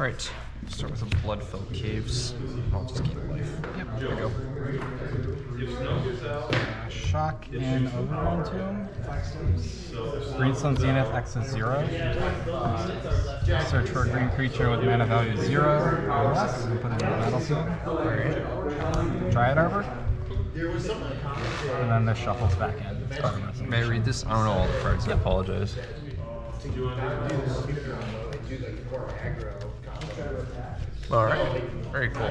Alright, start with a blood-filled caves. I'll just keep life. Yep, there we go. Shock in Overgrown Tomb. Greenstone Zenith X is 0. Search for a green creature with mana value 0 or less and put it in the battlefield. Alright. Dryad Arbor. And then this shuffles back in. May I read this? I don't know all the cards, I apologize. Alright, very cool.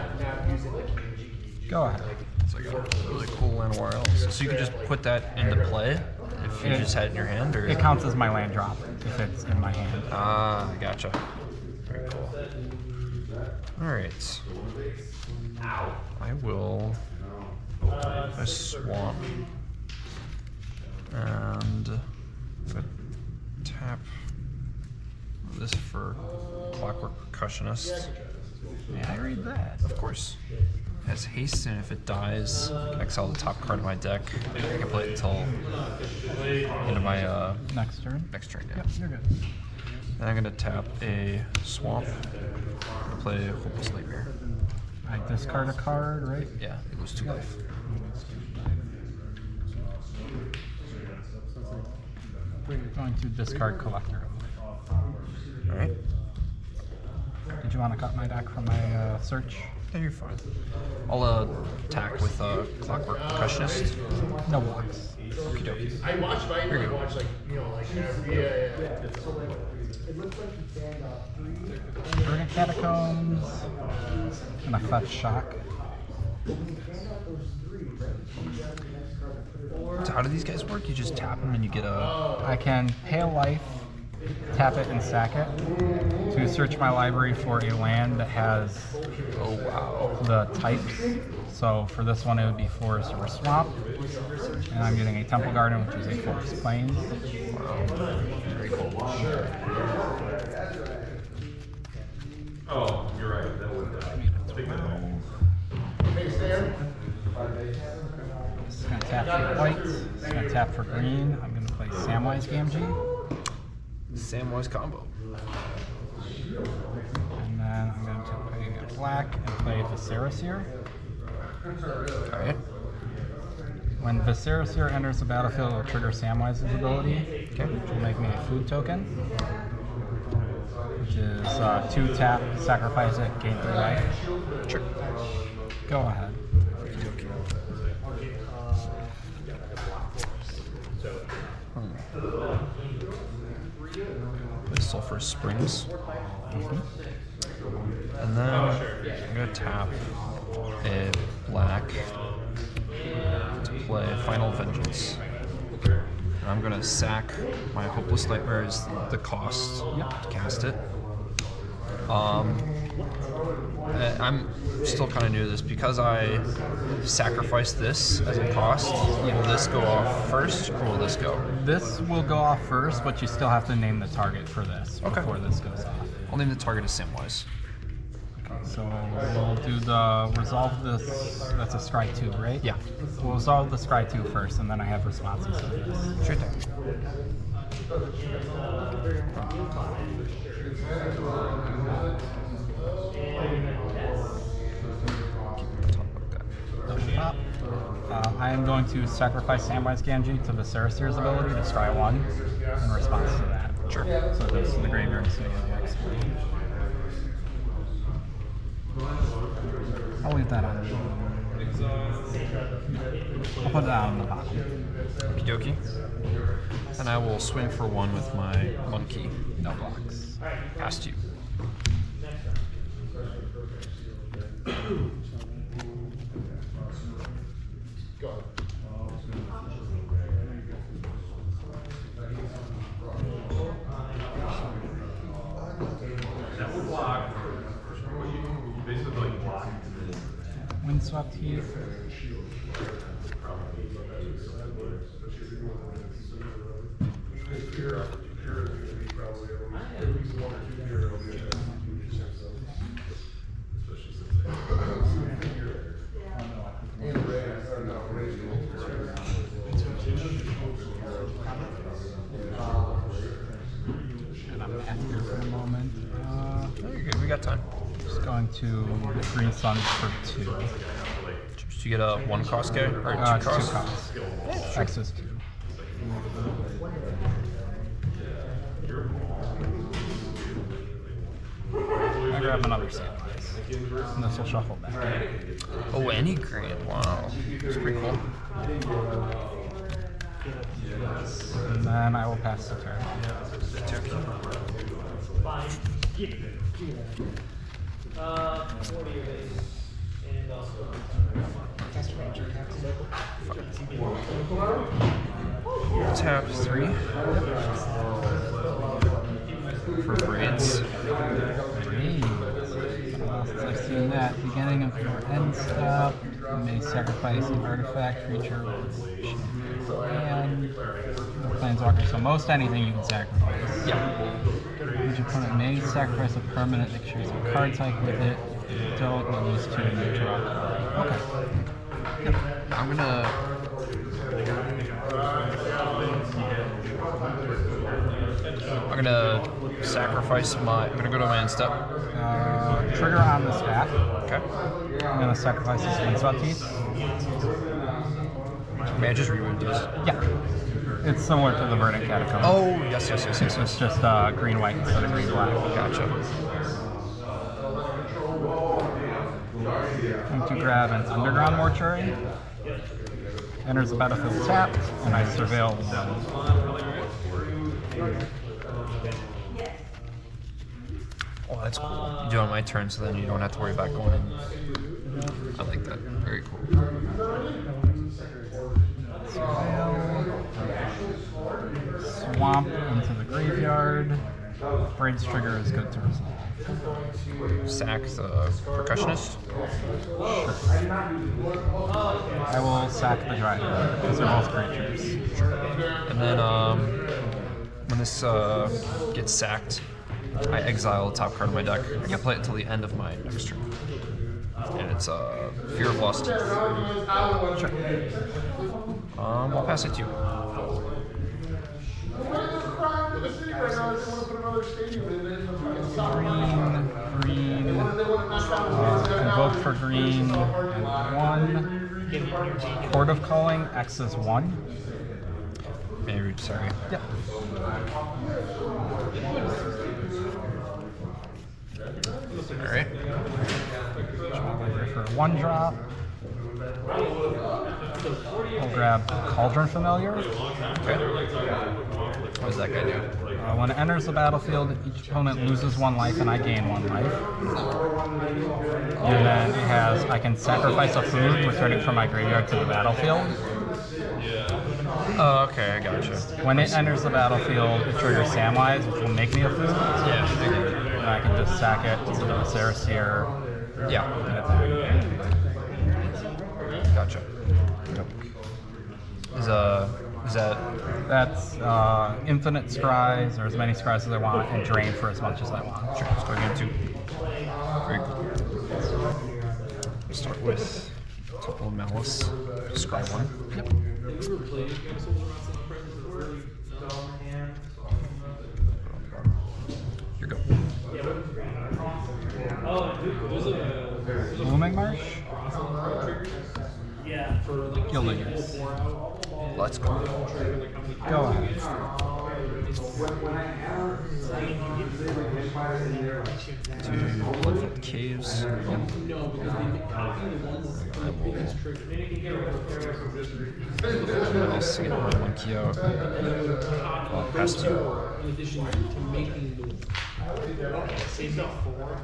Go ahead. It's like a really cool Llanowar Elves. So you could just put that into play if you just had it in your hand? Or it counts as my land drop if it's in my hand. Ah, gotcha. Very cool. Alright. I will a swamp. And I'm gonna tap this for Clockwork Percussionist. May I read that? Of course. It has haste, and if it dies, I can exile the top card of my deck. I can play it until into my next turn. Next turn, yeah. Yep, you're good. Then I'm gonna tap a swamp. I'm gonna play Hopeless Nightmare. I discard a card, right? Yeah, it goes 2 life. We're going to discard Collector. Alright. Did you want to cut my deck from my search? Yeah, you're fine. I'll attack with Clockwork Percussionist. No blocks. Okie dokie. I watched my watch like Burning Catacombs. And a fetch shock. So how do these guys work? You just tap them and you get a... I can pay a life, tap it and sack it to search my library for a land that has the types. So for this one it would be forest or swamp. And I'm getting a Temple Garden, which is a forest plains. Very cool. Oh, you're right. That would It's going to tap for white. It's going to tap for green. I'm going to play Samwise Gamgee. Samwise combo. And then I'm going to play a black and play Visceraseer. Alright. When Visceraseer enters the battlefield, it will trigger Samwise's ability, which will make me a food token, which is 2 tap, sacrifice it, gain 3 life. Sure. Go ahead. Play Sulphur Springs. And then I'm going to tap a black to play Final Vengeance. And I'm going to sack my Hopeless Nightmare as the cost to cast it. I'm still kind of new to this. Because I sacrificed this as a cost, will this go off first or will this go? This will go off first, but you still have to name the target for this before this goes off. I'll name the target as Samwise. So we'll do the resolve this. That's a scry 2, right? Yeah. We'll resolve the scry 2 first, and then I have responses to this. Sure thing. Top. I am going to sacrifice Samwise Gamgee to Visceraseer's ability to scry 1 in response to that. Sure. So it goes to the graveyard instead of the X. I'll leave that on. I'll put it out on the bottom. Okie dokie. And I will swing for 1 with my monkey. No blocks. Past you. That would block. You basically like block. Windswept Heath. And I'm after for a moment. Oh, you're good. We got time. Just going to Green Suns for 2. Did you get a 1 cost guy or 2 cost? 2 costs. X is 2. I grab another Samwise. And this will shuffle back. Oh, any green. Wow. That's pretty cool. And then I will pass the turn. Tap 3 for braids. I've seen that. Beginning of your end step, you may sacrifice an artifact, creature, and planeswalker. So most anything you can sacrifice. Yeah. Each opponent may sacrifice a permanent that shares a card type with it. If you don't, you lose 2 and you draw a card. Okay. Yep. I'm gonna. Sacrifice my. I'm gonna go to my end step. Trigger on the stack. Okay. I'm gonna sacrifice this Windswept Teeth. May I just reread these? Yeah. It's similar to the Verdant Catacomb. Oh, yes. It's just green-white instead of green-black. Gotcha. I'm going to grab an Underground Mortuary. Enters the battlefield tapped, and I surveil 1. Oh, that's cool. You do it on my turn, so then you don't have to worry about going in. I like that. Very cool. Swamp into the graveyard. Braid's trigger is good to resolve. Sack the percussionist. I will sack the driver because they're both creatures. And then when this gets sacked, I exile the top card of my deck. I can play it until the end of my next turn. And it's Fear of Lost Teeth. Sure. I'll pass it to you. Green. Invoke for green. And 1. Court of Calling. X is 1. Maybe, sorry. Yep. Alright. For a 1-drop. I'll grab Cauldron Familiar. Okay. What does that guy do? When it enters the battlefield, each opponent loses 1 life and I gain 1 life. And then it has, I can sacrifice a food, return it from my graveyard to the battlefield. Oh, okay, I gotcha. When it enters the battlefield, it triggers Samwise, which will make me a food. Yeah. And I can just sack it to the Saraseer. Yeah. And attack. Gotcha. Is that? That's infinite scries, or as many scries as I want, and drain for as much as I want. Sure. Let's go again too. Very cool. We'll start with Temple of Malice. Scry 1. Yep. Here you go. Blooming Marsh. Gilding Years. Let's go. Go ahead. To Bloodfield Caves. I'll see my 1 key out. I'll pass to you.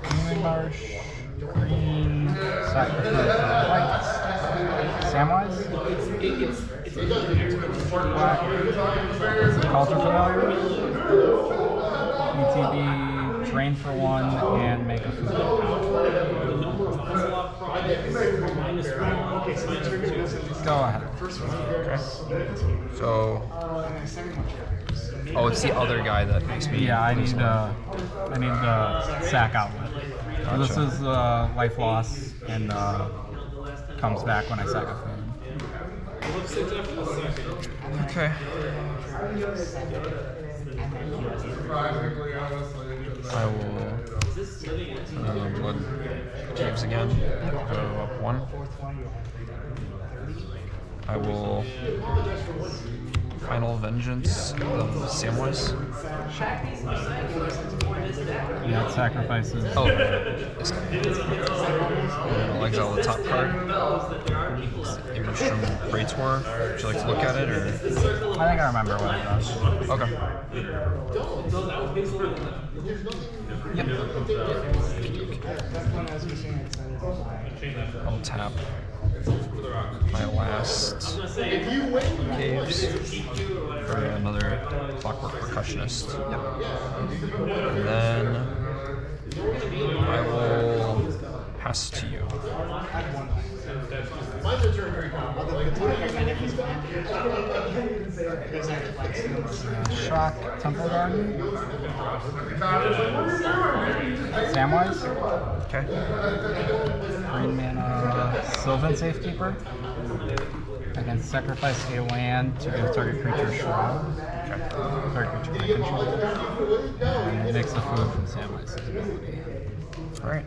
Blooming Marsh. Green. Sacrifice for white. Samwise. Black. Cauldron Familiar. ETB, drain for 1, and make a food. Go ahead. Okay. So. Oh, it's the other guy that makes me. Yeah, I need the sack outlet. Gotcha. This is life loss and comes back when I sack a food. Okay. I will Blood caves again. Go up 1. I will Final Vengeance of Samwise. Yeah, it sacrifices. Oh, yes. And I'll exile the top card. Image from Praetor. Would you like to look at it, or? I think I remember what it does. Okay. I'll tap my last caves for another Clockwork Percussionist. And then I will pass to you. Shock, Temple Garden. Samwise. Okay. Green mana, Sylvan Safekeeper. I can sacrifice a land to give target creature Shroud. Okay. Target creature I control. And mix the food from Samwise's ability. Alright.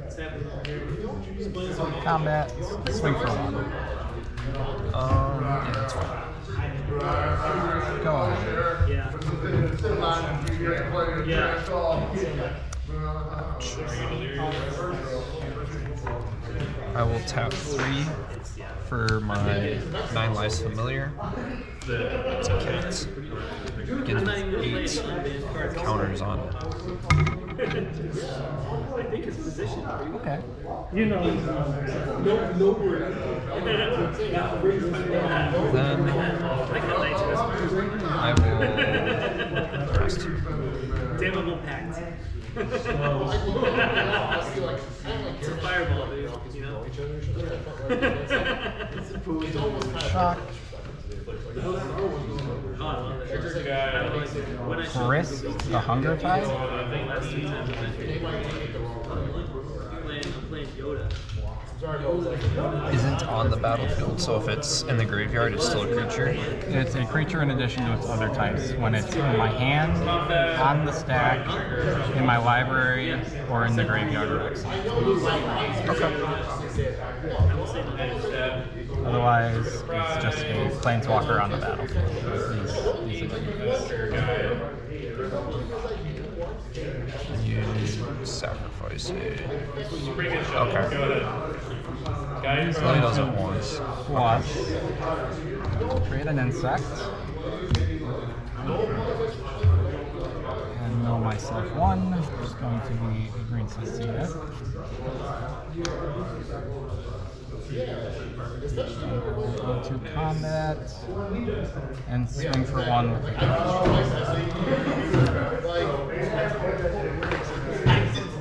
Combat, swing for 1. Yeah, that's fine. Go ahead. I will tap 3 for my 9 lives familiar. It's a cat. Begins with 8 counters on it. Okay. Then I will pass to you. Damnable pact. It's a fireball, dude. You know? Shock. Risk the Hunger Tide. I'm playing Yoda. Isn't on the battlefield, so if it's in the graveyard, it's still a creature. It's a creature in addition to its other types. When it's in my hand, on the stack, in my library, or in the graveyard or exile. Okay. Otherwise, it's just a planeswalker on the battlefield. These abilities. You sacrifice it. Okay. So he does it once. Plus, create an insect. And mill myself 1, which is going to be a green Cecina. Go to combat and swing for 1 with the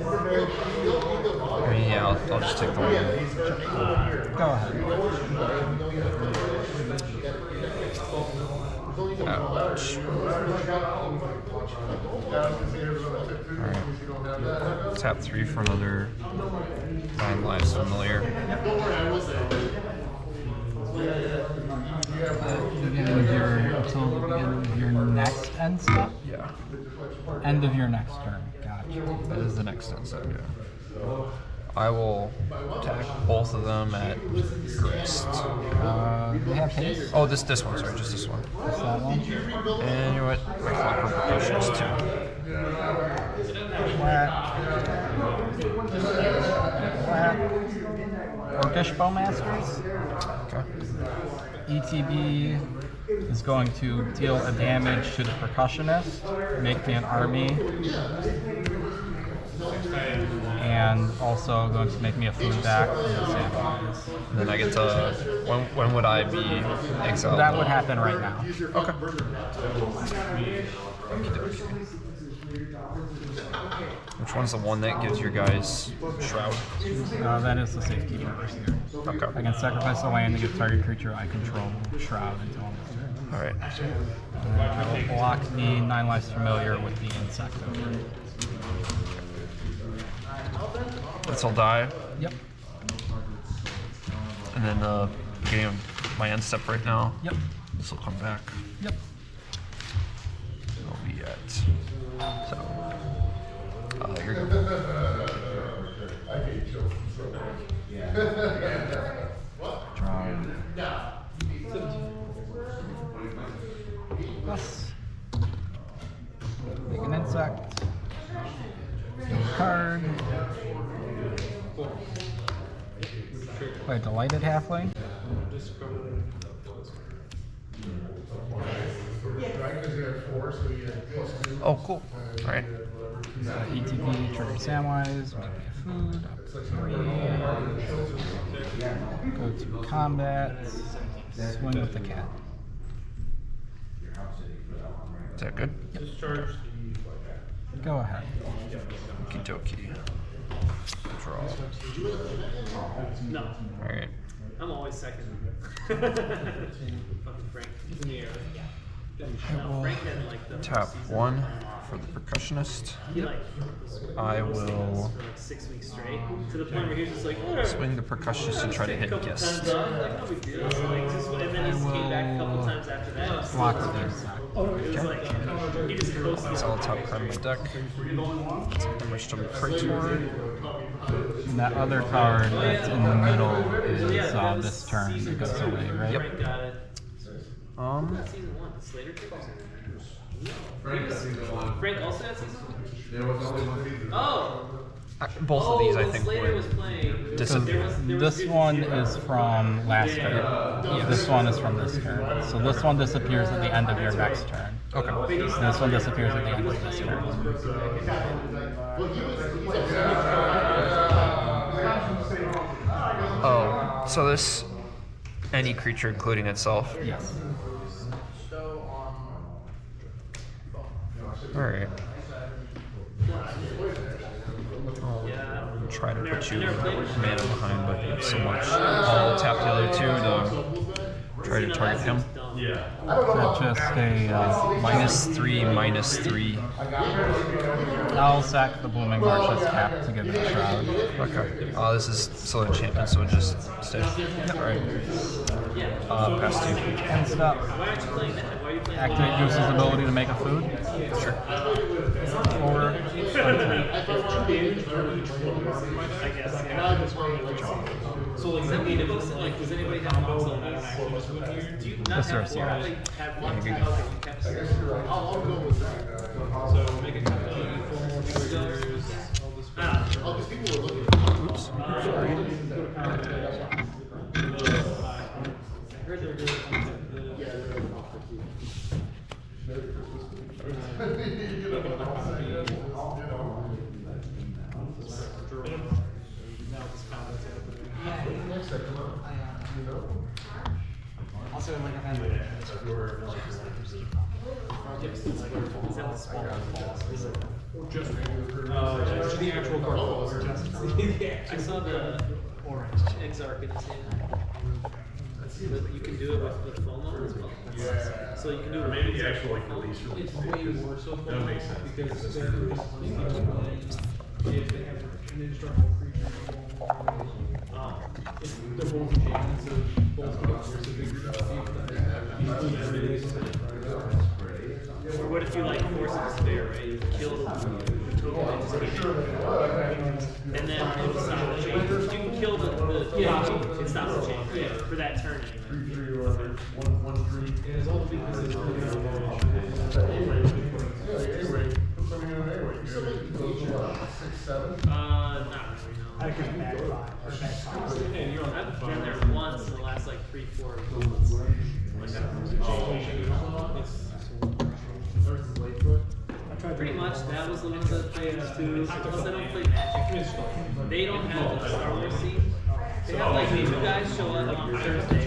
I mean, yeah, I'll just take the 1. Go ahead. Ouch. Alright. Tap 3 for another 9 lives familiar. Until the beginning of your next end step? Yeah. End of your next turn. Gotcha. That is the next step, yeah. I will attack both of them at Grist. They have haste. Oh, this one, sorry, just this one. Just that one. And you know what? My Clockwork Percussionist too. Flat. Flat. Orcish Bowmasters. Okay. ETB is going to deal a damage to the Percussionist, make me an army, and also going to make me a food back from the Samwise. And then I get to. When would I be exiled? That would happen right now. Okay. Which one's the one that gives your guys Shroud? That is the Safekeeper here. Okay. I can sacrifice a land to give target creature I control Shroud until I'm turn. Alright. I will block the 9 lives familiar with the insect. This will die. Yep. And then beginning of my end step right now. Yep. This will come back. Yep. It'll be at. So. You're good. Draw. Plus. Make an insect. Card. Play a Delighted Halfling. Oh, cool. All right. ETP, trigger Samwise, make me a food, up to 3. Go to combat, swing with the cat. Is that good? Go ahead. Okie dokie. Draw. No, All right. I'm always second. Fucking Frank. No, Frank had like the Tap first season 1 off. for the percussionist. He like I was singing will this for like 6 weeks straight to the point where he was just like, whatever. swing the percussionist and try to hit Couple guest. times off, like, no big deal. So, like, just, and then he came back a couple times after that. Block the insect. It was like he just coasted. That's all the top card in my deck. Enriched on the Praetor. And that other card that's in the middle is this turn that goes away, right? Yep. Frank got it. Season 1, the Slater trick was in. Frank also had season 1? Oh! Both of these, I when think, Slater was would playing. disappear. This one is from last turn. This one is from this turn. So this one disappears at the end of your next turn. Okay. And this one disappears at the end of this turn. Oh, so this any creature, including itself. Yes. All right. I'll try to put you mana behind, but you have so much. I'll tap the other two to try to target him. Yeah. That's just a -3/-3. I'll sack the Blooming Marshes cap to give it a shroud. Okay. This is still enchantment, so it just stays. Alright. Pass 2. And stop. Activate Goose's ability to make a food. Sure. Or So like, does that mean like, does anybody have console and I don't actually just move here? Do you not Yes, sir, have sir. have one? Yeah, Okay, good. you kept it. I'll go with that. So make a couple of 4 more triggers. I'll just Oh, because people were looking. Oops. Sorry. Also, like I've had just the actual card. I saw the orange Exarch in his hand. But you can do it with FOMO as well. Yeah. So you can do it. Maybe the actual like release It's date, way 'cause more so that would make sense. because Because they're it's if they have an indestructible creature. If they're both enchantments, so both creatures, so Or what if you like force a despair, right? You kill the token that just came in. And then it'll stop the chain. You can kill the it stops the chain. Yeah, for that turn anyway. and it's all because it's Not really, no. I've been there once in the last like 3-4 months. Pretty much, that was the ones that played too. Plus, they don't play Magic. They don't have the Star Wars scene. They have like 2 guys show up on Thursday.